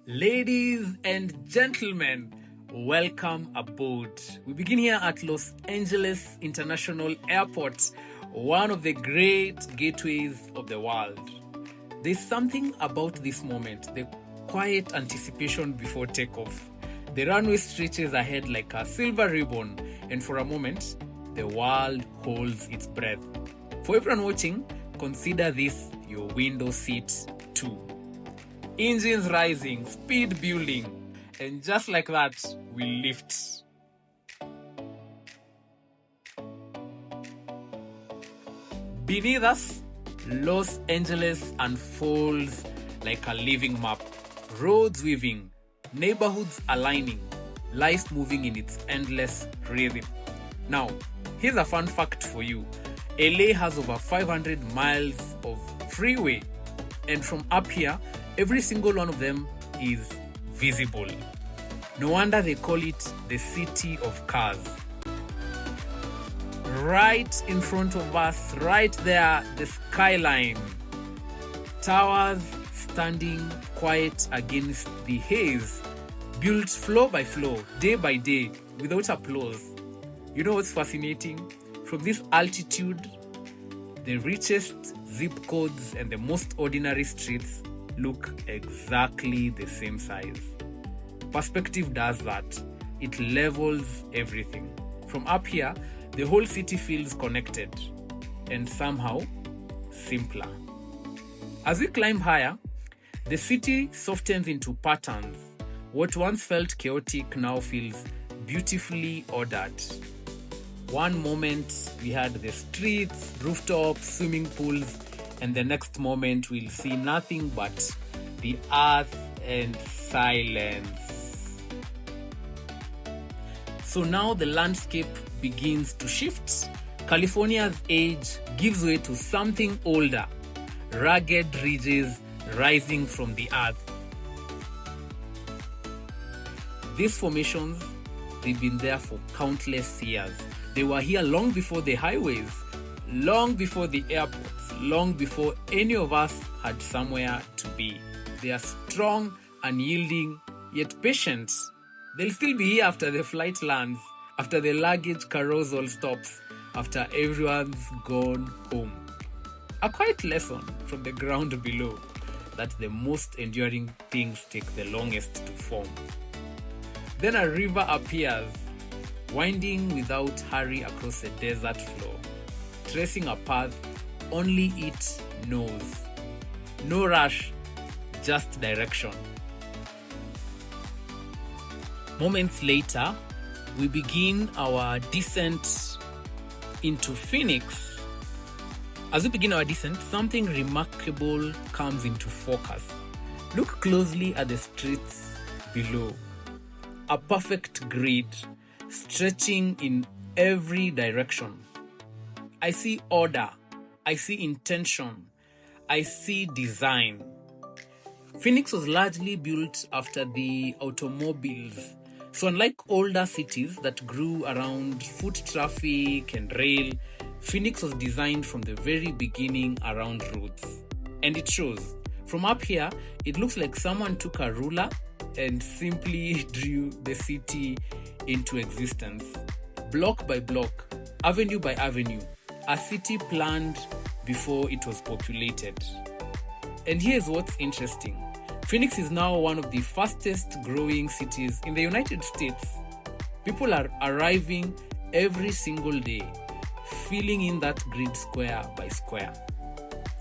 Ladies and gentlemen, welcome aboard. We begin here at Los Angeles International Airport, one of the great gateways of the world. There's something about this moment, the quiet anticipation before takeoff. The runway stretches ahead like a silver ribbon, and for a moment, the world holds its breath. For everyone watching, consider this your window seat too. Engines rising, speed building, and just like that, we lift. Beneath us, Los Angeles unfolds like a living map. Roads weaving, neighborhoods aligning, life moving in its endless rhythm. Now, here's a fun fact for you. LA has over 500 miles of freeway, and from up here, every single one of them is visible. No wonder they call it the city of cars. Right in front of us, right there, the skyline. Towers standing quiet against the haze, built floor by floor, day by day, without applause. You know what's fascinating? From this altitude, the richest zip codes and the most ordinary streets look exactly the same size. Perspective does that. It levels everything. From up here, the whole city feels connected and somehow simpler. As we climb higher, the city softens into patterns. What once felt chaotic now feels beautifully ordered. One moment we had the streets, rooftops, swimming pools, and the next moment we'll see nothing but the earth and silence. So now the landscape begins to shift. California's age gives way to something older, rugged ridges rising from the earth. These formations, they've been there for countless years. They were here long before the highways, long before the airports, long before any of us had somewhere to be. They are strong, unyielding, yet patient. They'll still be here after the flight lands, after the luggage carousel stops, after everyone's gone home. A quiet lesson from the ground below that the most enduring things take the longest to form. Then a river appears, winding without hurry across the desert floor, tracing a path only it knows. No rush, just direction. Moments later, we begin our descent into Phoenix. As we begin our descent, something remarkable comes into focus. Look closely at the streets below. A perfect grid stretching in every direction. I see order, I see intention, I see design. Phoenix was largely built after the automobiles. So unlike older cities that grew around foot traffic and rail, Phoenix was designed from the very beginning around roads. And it shows. From up here, it looks like someone took a ruler and simply drew the city into existence. Block by block, avenue by avenue, a city planned before it was populated. And here's what's interesting. Phoenix is now one of the fastest growing cities in the United States. People are arriving every single day, filling in that grid square by square.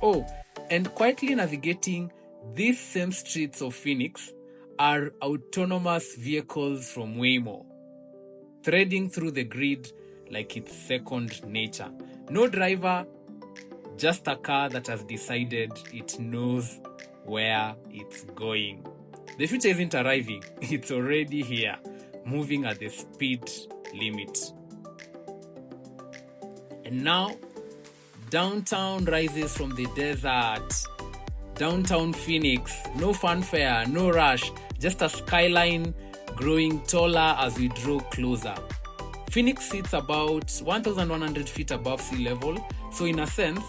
Oh, and quietly navigating these same streets of Phoenix are autonomous vehicles from Waymo, threading through the grid like it's second nature. No driver, just a car that has decided it knows where it's going. The future isn't arriving, it's already here, moving at the speed limit. And now, downtown rises from the desert. Downtown Phoenix, no fanfare, no rush, just a skyline growing taller as we draw closer. Phoenix sits about 1,100 feet above sea level, so in a sense,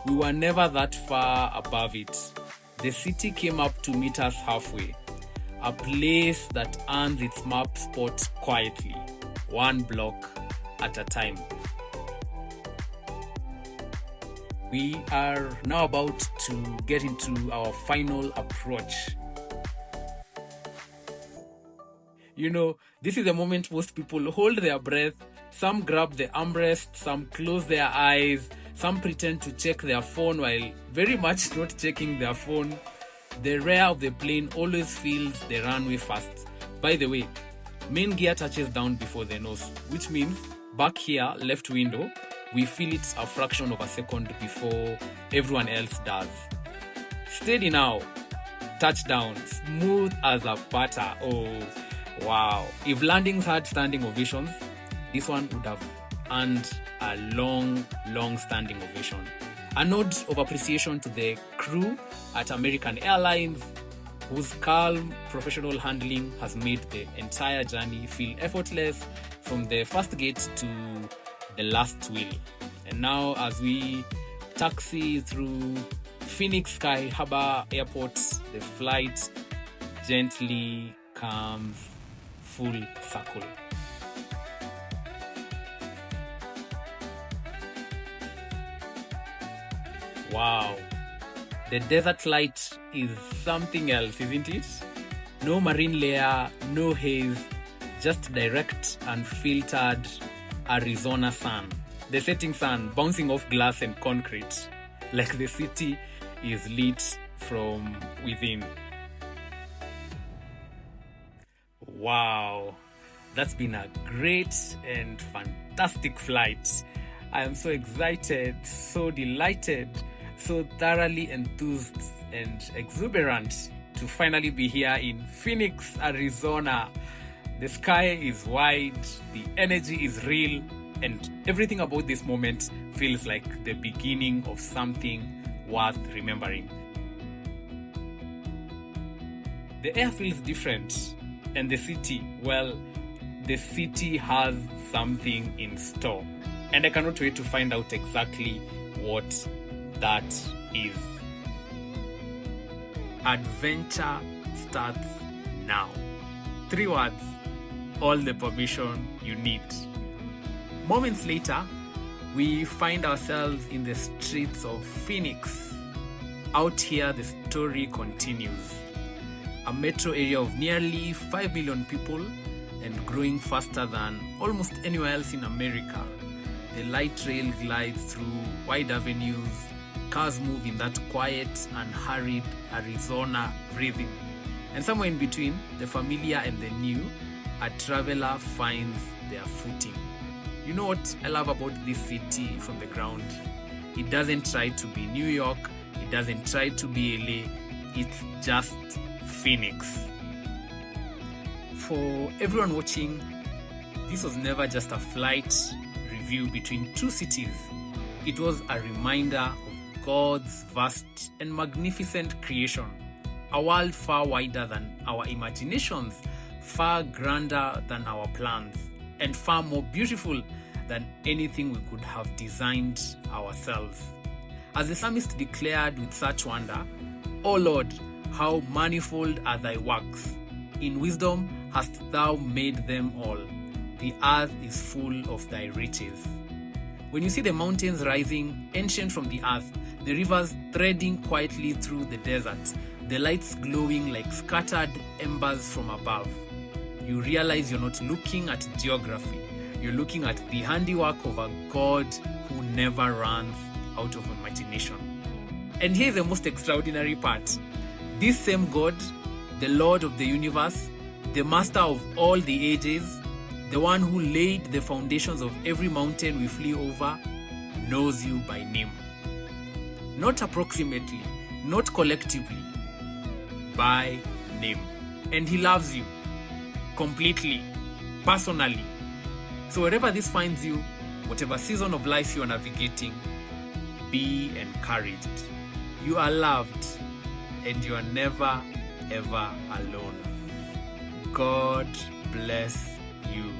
we were never that far above it. The city came up to meet us halfway. a place that earns its map spot quietly, one block at a time. We are now about to get into our final approach. You know, this is the moment most people hold their breath. Some grab the armrest, some close their eyes, some pretend to check their phone while very much not checking their phone. The rear of the plane always feels the runway first. By the way, main gear touches down before the nose, which means back here, left window, we feel it a fraction of a second before everyone else does. Steady now. Touchdown. Smooth as a butter. Oh, wow. If landings had standing ovations, this one would have earned a long standing ovation. A nod of appreciation to the crew at American Airlines, whose calm professional handling has made the entire journey feel effortless from the first gate to the last wheel. And now as we taxi through Phoenix Sky Harbor Airport, the flight gently comes full circle. Wow, the desert light is something else, isn't it? No marine layer, no haze, just direct and filtered Arizona sun. The setting sun bouncing off glass and concrete, like the city is lit from within. Wow, that's been a great and fantastic flight. I am so excited, so delighted, so thoroughly enthused and exuberant to finally be here in Phoenix, Arizona. The sky is wide, the energy is real, and everything about this moment feels like the beginning of something worth remembering. The air feels different, and the city, well, the city has something in store. And I cannot wait to find out exactly what that is. Adventure starts now. 3 words, all the permission you need. Moments later, we find ourselves in the streets of Phoenix. Out here, the story continues. A metro area of nearly 5 million people and growing faster than almost anywhere else in America. The light rail glides through wide avenues. Cars move in that quiet and hurried Arizona rhythm. And somewhere in between, the familiar and the new, a traveler finds their footing. You know what I love about this city from the ground? It doesn't try to be New York. It doesn't try to be LA. It's just Phoenix. For everyone watching, this was never just a flight review between two cities. It was a reminder of God's vast and magnificent creation. A world far wider than our imaginations, far grander than our plans, and far more beautiful than anything we could have designed ourselves. As the psalmist declared with such wonder, "O Lord, how manifold are thy works! In wisdom hast thou made them all. The earth is full of thy riches." When you see the mountains rising, ancient from the earth, the rivers threading quietly through the desert, the lights glowing like scattered embers from above, you realize you're not looking at geography. You're looking at the handiwork of a God who never runs out of imagination. And here's the most extraordinary part. This same God, the Lord of the universe, the master of all the ages, the one who laid the foundations of every mountain we flew over, knows you by name. Not approximately, not collectively, by name. And he loves you completely, personally. So wherever this finds you, whatever season of life you are navigating, be encouraged. You are loved, and you are never, ever alone. God bless you.